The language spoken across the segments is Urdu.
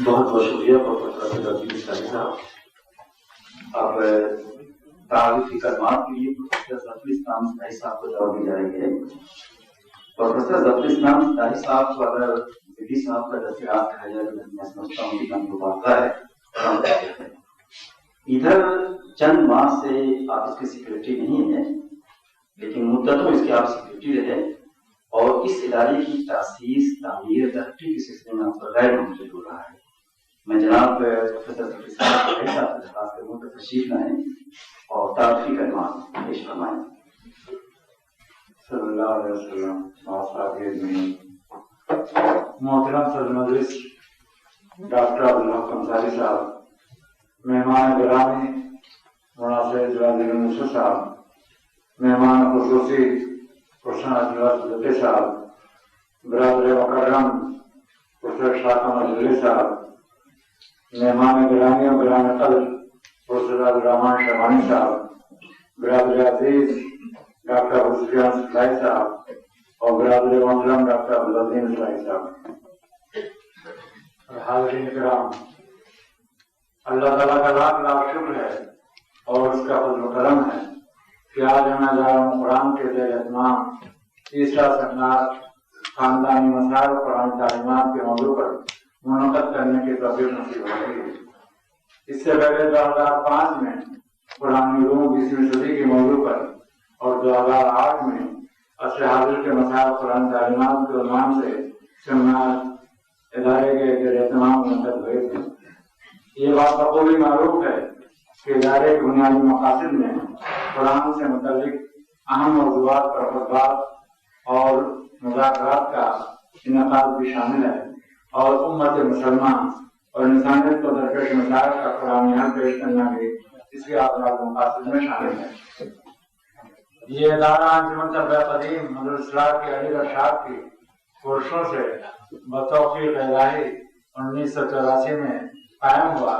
بہت بہت شکریہ پروفیسر عبد الصالح صاحب. اب تعارفی کلمات کے لیے پروفیسر ظفر اسلام صالح صاحب کو دعوت دی جا رہی ہے. پروفیسر ظفر اسلام صالح صاحب کو اگر ذکی صاحب کا دستیاب کہا جائے تو میں سمجھتا ہوں کہ کم مبارکہ ہے. ادھر چند ماہ سے آپ اس کے سیکرٹری نہیں ہیں، لیکن مدتوں اس کے آپ سیکرٹری رہے اور اس ادارے کی تاسیس، تعمیر، ترقی کے سلسلے میں آپ کا غیر منتظر ہو رہا ہے. میں جناب پروفیسر ظفر صاحب سے درخواست کروں کہ تشریف لائیں اور تعارفی کلمات پیش فرمائیں. صلی اللہ علیہ وسلم. محترم صدر مجلس ڈاکٹر عبدالحق انصاری صاحب، مہمان گرامی مناصر اجلاس یونیورسٹی صاحب، مہمان خصوصی پروفیسر اجلاس صاحب، برادر مکرم پروفیسر شاہ احمد صاحب، مہمان گرامی اور گرام قدر پروفیسر عبدالرحمان شہبانی صاحب، برادر عزیز ڈاکٹر ابو سفیان صلاحی صاحب اور برادر محترم ڈاکٹر عبدالعظیم صلاحی صاحب، حاضرین کرام، اللہ تعالیٰ کا لاکھ لاکھ شکر ہے اور اس کا فضل و کرم ہے کہ آج ہمیں دارالعلوم قرآن کے زیر اہتمام تیسرا سیمینار خاندانی مسائل اور قرآن تعلیمات کے موضوع پر منعقد کرنے کی توفیق نصیب ہو رہی ہے. اس سے پہلے 2005 میں قرآن علوم 20ویں صدی کے موضوع پر اور 2008 میں عصر حاضر کے مسائل قرآن تعلیمات کے عنوان سے سیمینار ادارے کے زیر اہتمام منعقد ہوئے تھے. یہ بات بخوبی معروف ہے کہ ادارے کے بنیادی مقاصد میں قرآن سے متعلق اہم موضوعات پر خطبات اور مذاکرات کا انعقاد بھی شامل ہے اور امت مسلمہ اور انسانیت کو درپیش مسائل کا قرآن حل پیش کرنا بھی اس کے افراد مقاصد میں شامل ہے. یہ ادارہ انجمن طلبہ قدیم مدرسہ اصلاح کے علی ارشاد کی کوششوں سے بتوفیق الہی 1984 میں قائم ہوا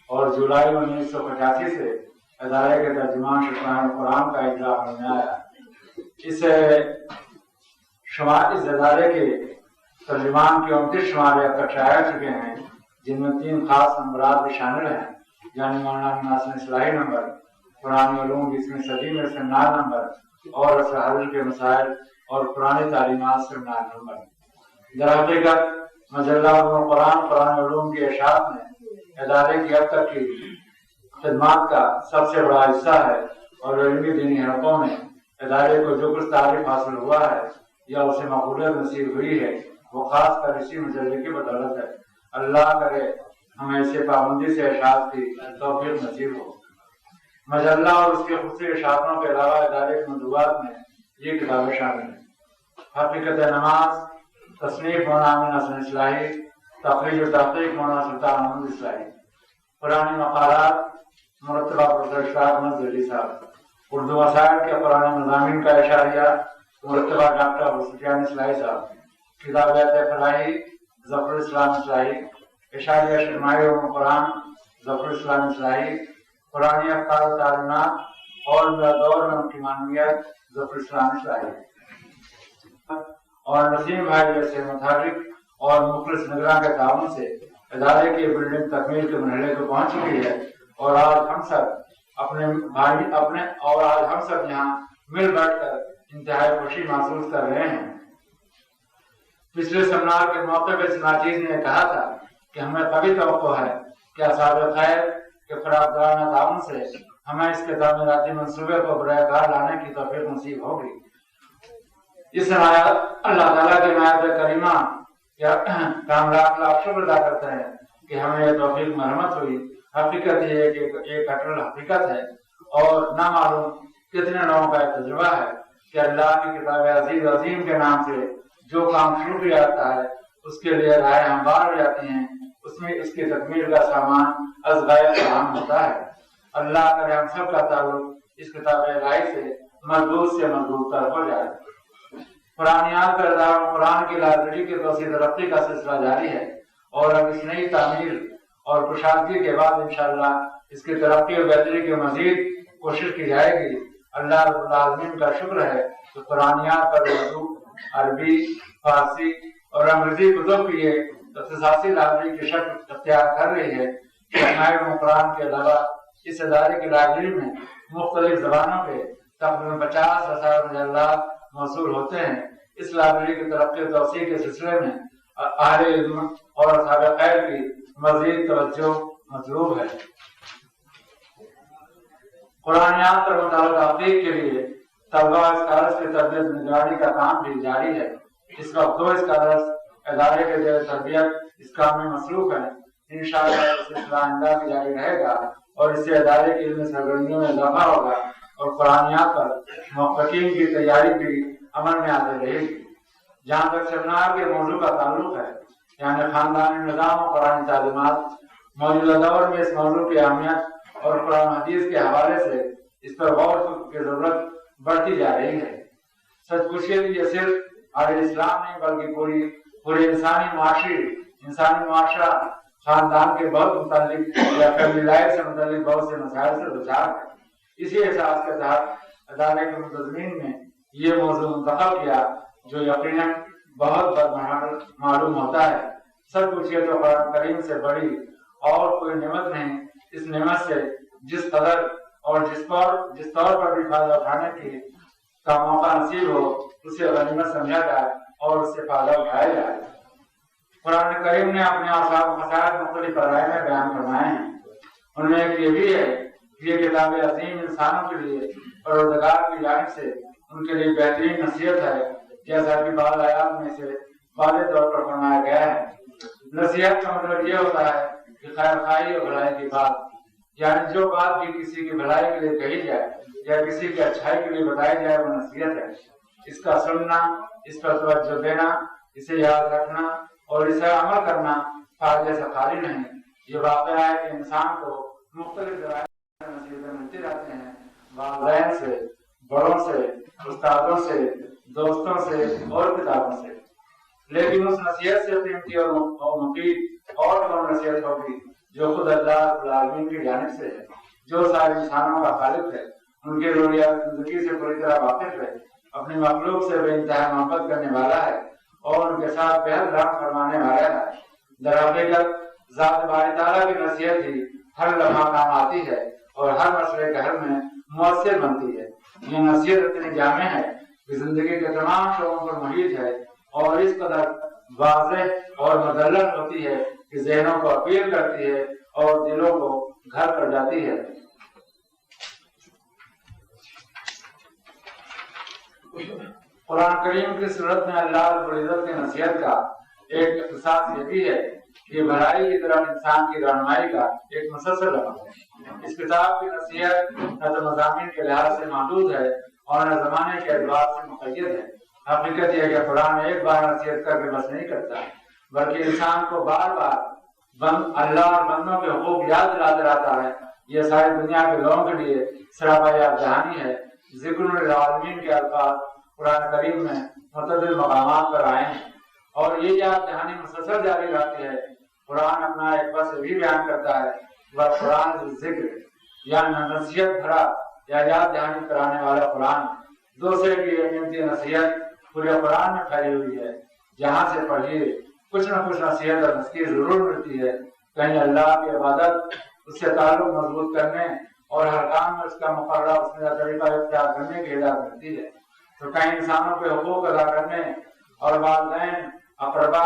اور جولائی 1985 سے ادارے کے ترجمان شفاہین قرآن کا اجرا ہونے آیا. اس ادارے کے ترجمان کے 29 شمارے اب تک شائع چکے ہیں، جن میں 3 خاص نمبرات بھی شامل ہیں، یعنی مولانا ناصر اصلاحی نمبر، قرآن علوم 20ویں صدی میں سیمینار نمبر اور عصر حاضر کے مسائل اور قرآن تعلیمات سیمینار نمبر. در حقیقت مجلہ قرآن علوم کی اشاعت میں ادارے کی اب تک کی خدمات کا سب سے بڑا حصہ ہے اور علمی دینی حلقوں میں ادارے کو جو کچھ تعریف حاصل ہوا ہے یا اسے مقبولیت نصیب ہوئی ہے وہ خاص کر اسی مجلے کی بدولت ہے. اللہ کرے ہمیں اسے پابندی سے اشاعت کی توفیق نصیب ہو. مجلہ اور اس کے خصوصی اشاعتوں کے علاوہ ادارے کے موضوعات میں یہ کتابیں شامل ہیں: حقیقت نماز، تصنیف مولانا ناصر اصلاحی، تخریج و تحقیق مولانا سلطان محمد اصلاحی، قرآن مقالات مرتبہ پروفیسر شاہ احمد ظہری صاحب، اردو مسائل کے قرآن مضامین کا اشاریہ مرتبہ ڈاکٹر ابو سفیان صلاحی صاحب، کتابیات فلاحی ظفر اسلام صلاحی، اشاریہ شرمائی علوم قرآن ظفر اسلام صلاحی، قرآن افکار و تعلیمات اور دور میں ان کی معنویت ظفر اسلام صلاحی، اور نسیم بھائی جیسے متحرک اور مخلص نگراں کے تعاون سے ادارے کی بلڈنگ تکمیل کے مرحلے کو پہنچ چکی ہے اور آج ہم سب یہاں مل بیٹھ کر انتہائی خوشی محسوس کر رہے ہیں. پچھلے سیمینار کے موقع پہ اس ناچیز نے کہا تھا کہ ہمیں کبھی توقع ہے کہ اصحاب خیر کے فراقدارانہ تعاون سے ہمیں اس کے تعمیراتی منصوبے کو برائے کار لانے کی توفیق نصیب ہوگی. اس اللہ تعالیٰ کی عنایت کریمہ کا ہم لاکھ لاکھ شکر ادا کرتے ہیں کہ ہمیں یہ توفیق مرحمت ہوئی. حقیقت یہ ہے کہ ایک اٹل حقیقت ہے اور نہ معلوم کتنے لوگوں کا تجربہ ہے کہ اللہ کی کتاب عزیز عظیم کے نام سے جو کام شروع کیا جاتا ہے اس کے لیے رائے ہموار ہو جاتی ہیں، اس میں اس کی تکمیل کا سامان از غیر فراہم ہوتا ہے. اللہ کرے ہم سب کا تعلق اس کتاب الہی سے مضبوط تر ہو جائے. قرآنیات کا قرآن کی لائبریری کی توسیع ترقی کا سلسلہ جاری ہے اور اب اس نئی تعمیر اور کشادگی کے بعد انشاءاللہ اس کی ترقی اور بہتری کی مزید کوشش کی جائے گی. اللہ رب العالمین کا شکر ہے کہ قرآنیات پر اردو، عربی، فارسی اور انگریزی کتب کی یہ اختصاصی لائبریری کی شکل اختیار کر رہی ہے کہ حمایوں قرآن کے علاوہ اس ادارے کی لائبریری میں مختلف زبانوں کے تقریباً 50 رسائل مجلات موصول ہوتے ہیں۔ اس لائبریری کی ترقی و توسیع کے سلسلے میں اہل علم اور اصحاب خیر کی مزید توجہ مطلوب ہے۔ قرآنیات اور مطالعہ تحقیق کے لیے طلبہ اسکالرس کی تربیت نگرانی کا کام بھی جاری ہے۔ اس وقت 2 اسکالرس ادارے کے زیر تربیت اس کام میں مصروف ہیں۔ انشاءاللہ یہ سلسلہ آئندہ بھی جاری رہے گا اور اس سے ادارے کی علمی سرگرمیوں میں اضافہ ہوگا اور قرآنیات پر محققین کی تیاری بھی عمل میں آتی رہے گی۔ جہاں تک سیمینار کے موضوع کا تعلق ہے، یعنی خاندانی نظام و قرآن تعلیمات، موجودہ دور میں اس موضوع کی اہمیت اور قرآن حدیث کے حوالے سے اس پر غور و فکر کی ضرورت بڑھتی جا رہی ہے۔ سچ پوچھیے تو یہ صرف عالم اسلام نہیں بلکہ پورے انسانی معاشرہ خاندان کے بہت متعلق یا فیملی لائف سے متعلق بہت سے مسائل سے دوچار ہے۔ اسی احساس کے تحت ادارے کے منتظمین نے یہ موضوع منتخب کیا جو یقیناً بہت بدمعمول معلوم ہوتا ہے۔ سچ پوچھیے تو قرآن کریم سے بڑی اور کوئی نعمت نہیں۔ اس نعمت سے جس قدر اور جس طور پر بھی فائدہ اٹھانے کا موقع نصیب ہو اسے غنیمت سمجھا جائے اور اس سے فائدہ اٹھایا جائے۔ قرآن کریم نے اپنے اوصاف و خصائص مختلف رائے میں بیان فرمائے ہیں۔ ان میں ایک یہ بھی ہے کہ یہ کتاب عظیم انسانوں کے لیے پروردگار کی جانب سے ان کے لیے بہترین نصیحت ہے، جیسا کہ بعض آیات میں سے واضح طور پر فرمایا گیا ہے۔ نصیحت کا مطلب یہ ہوتا ہے کہ خیر خواہی اور بھلائی کی بات، یعنی جو بات بھی کسی کی بھلائی کے لیے کہی جائے یا کسی کی اچھائی کے لیے بتائی جائے وہ نصیحت ہے۔ اس کا سننا، اس پر توجہ دینا، اسے یاد رکھنا اور اسے عمل کرنا فائدے سے خالی نہیں۔ یہ واقعہ ہے کہ انسان کو مختلف ذرائع سے نصیحتیں ملتی رہتی ہیں، والدین سے، بڑوں سے، استادوں سے، دوستوں سے اور کتابوں سے، لیکن اس نصیحت سے قیمتی اور مفید اور کون نصیحت ہوگی جو خود اللہ رب العالمین کی جانب سے ہے، جو سارے انسانوں کا خالق ہے، ان کے ضروریات زندگی سے پوری طرح واقف ہے، اپنی مخلوق سے بے انتہا محبت کرنے والا ہے اور ان کے ساتھ بہت رحم فرمانے والا ہے۔ درحقیقت ذات باری تعالیٰ کی نصیحت ہی ہر لمحہ کام آتی ہے اور ہر مسئلے کے حل میں مؤثر بنتی ہے۔ یہ نصیحت اتنی جامع ہے کہ زندگی کے تمام شعبوں پر محیط ہے اور اس قدر واضح اور مدلل ہوتی ہے کہ ذہنوں کو اپیل کرتی ہے اور دلوں کو گھر کر جاتی ہے۔ قرآن کریم کی صورت میں اللہ رب العزت کی نصیحت کا ایک اختصاص یہ بھی ہے کہ بھلائی کی طرف انسان کی رہنمائی کا ایک مسلسل رقم ہے۔ اس کتاب کی نصیحت نہ تو مضامین کے لحاظ سے محدود ہے اور نہ زمانے کے اعتبار سے مقید ہے۔ حقیقت یہ ہے کہ قرآن ایک بار نصیحت کر کے بس نہیں کرتا بلکہ انسان کو بار بار اللہ اور بندوں کے حقوق یاد دلاتا رہتا ہے۔ یہ ساری دنیا کے لوگوں کے لیے سراپا یاد دہانی ہے۔ ذکر العالمین کے الفاظ قرآن کریم میں متعدد مقامات پر آئے ہیں اور یہ یاد دہانی مسلسل جاری رہتی ہے۔ قرآن اپنا ایک فصل بھی بیان کرتا ہے، وہ قرآن ذکر یعنی نصیحت بھرا یا یاد دہانی کرانے والا قرآن۔ دوسرے کی قیمتی نصیحت پورے قرآن میں پھیلی ہوئی ہے۔ جہاں سے پڑھیے کچھ نہ کچھ نصیحت اور تذکیر ضرور ملتی ہے۔ کہیں اللہ کی عبادت، اس سے تعلق مضبوط کرنے اور ہر کام میں اس کا مقررہ اس میں طریقہ اختیار کرنے کی ہدایت ملتی ہے، تو کہیں انسانوں کے حقوق ادا کرنے اور والدین، اقربا،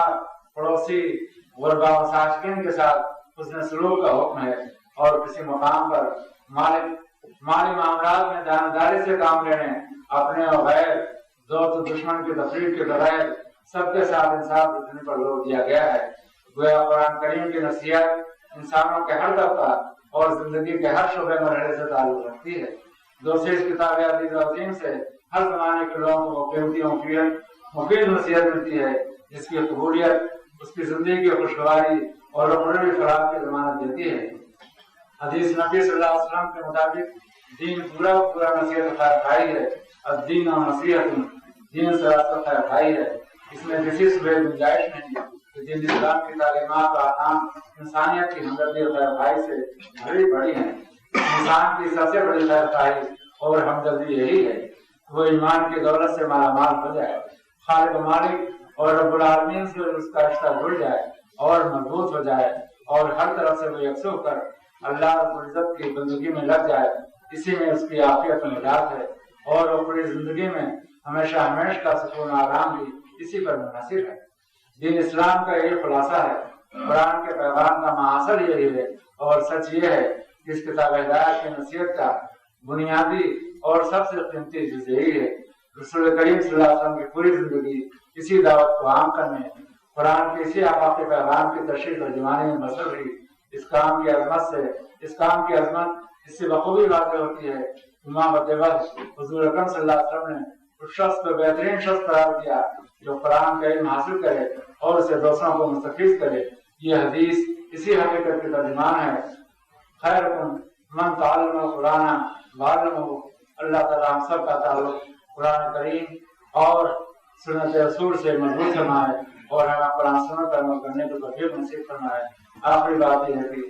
پڑوسی، غربا و ساکن کے ساتھ حسن سلوک کا حکم ہے، اور کسی مقام پر مالی معاملات میں دیانتداری سے کام لینے، اپنے اور غیر، دوست و دشمن کی تفریق کے بغیر سب کے ساتھ انصاف رکھنے پر زور دیا گیا ہے۔ گویا قرآن کریم کی نصیحت انسانوں کے ہر طبقہ اور زندگی کے ہر شعبے مرحلے سے تعلق رکھتی ہے۔ دوسری اس کتاب عزیز عظیم سے ہر زمانے کے لوگوں کو قیمتی مفید نصیحت ملتی ہے، جس کی قبولیت اس کی زندگی کی خوشگواری اور عمری فلاح کی ضمانت دیتی ہے۔ حدیث نبی صلی اللہ علیہ وسلم کے مطابق دین پورا نصیحت خیر خواہی ہے۔ الدین و نصیحت، دین سراست خیر خواہی ہے۔ اس میں کسی صبح گنجائش نہیں کہ دین اسلام کی تعلیمات اور احکام انسانیت کی ہمدردی اور خیر خواہی سے بھری پڑی ہیں۔ انسان کی سب سے بڑی خیر خواہی اور ہمدردی یہی ہے کہ وہ ایمان کی دولت سے مالا مال ہو جائے، خالق و مالک اور رب العالمین سے اس کا رشتہ جڑ جائے اور مضبوط ہو جائے اور ہر طرف سے وہ یکسو کر اللہ رب العزت کی بندگی میں لگ جائے، اسی میں اس کی عافیت و نجات ہے، اور وہ پوری زندگی میں ہمیشہ ہمیشہ کا سکون آرام بھی اسی پر منحصر ہے۔ دین اسلام کا یہ خلاصہ ہے، قرآن کے پیغام کا محاصر یہی ہے، اور سچ یہ ہے کہ اس کتاب ہدایت کی نصیحت کا بنیادی اور سب سے قیمتی چیز یہی ہے۔ رسول کریم صلی اللہ علیہ وسلم کی پوری زندگی اسی دعوت کو عام کرنے، قرآن کے اسی آفاقی پیغام کی تشریح ترجمانی میں بسر رہی۔ اس کام کی عظمت اس سے بخوبی واضح ہوتی ہے۔ امامت وقت حضور اکرم صلی اللہ علیہ وسلم نے اس شخص کو بہترین شخص قرار دیا جو قرآن کا علم حاصل کرے اور اسے دوسروں کو مستفیض کرے۔ یہ حدیث اسی حقیقت کی ترجمان ہے۔ خیرکم من تعلم القرآن وعلمہ۔ اللہ تعالیٰ ہم سب کا تعلق قرآن کریم اور سنت رسول سے مضبوط فرمائے اور ہمیں قرآن سنت پر عمل کرنے کی توفیق نصیب فرمائے۔ آخری بات یہ ہے کہ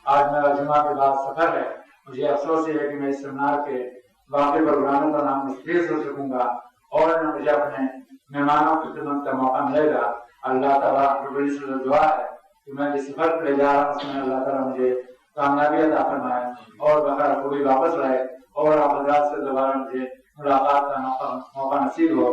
آج میرا جمعہ کے بعد سفر ہے، مجھے افسوس یہ ہے کہ میں اس سیمینار کے باقی پروگراموں کا نام مستفیض ہو سکوں گا اور نہ مجھے اپنے مہمانوں کی خدمت کا موقع ملے گا۔ اللہ تعالیٰ سے دعا ہے کہ میں جس سفر پہ جا رہا ہوں اس میں اللہ تعالیٰ مجھے کامیابی عطا فرمائے اور بخیر خوبی واپس رہے اور آپ حضرات سے دوبارہ مجھے ملاقات کا موقع نصیب ہو۔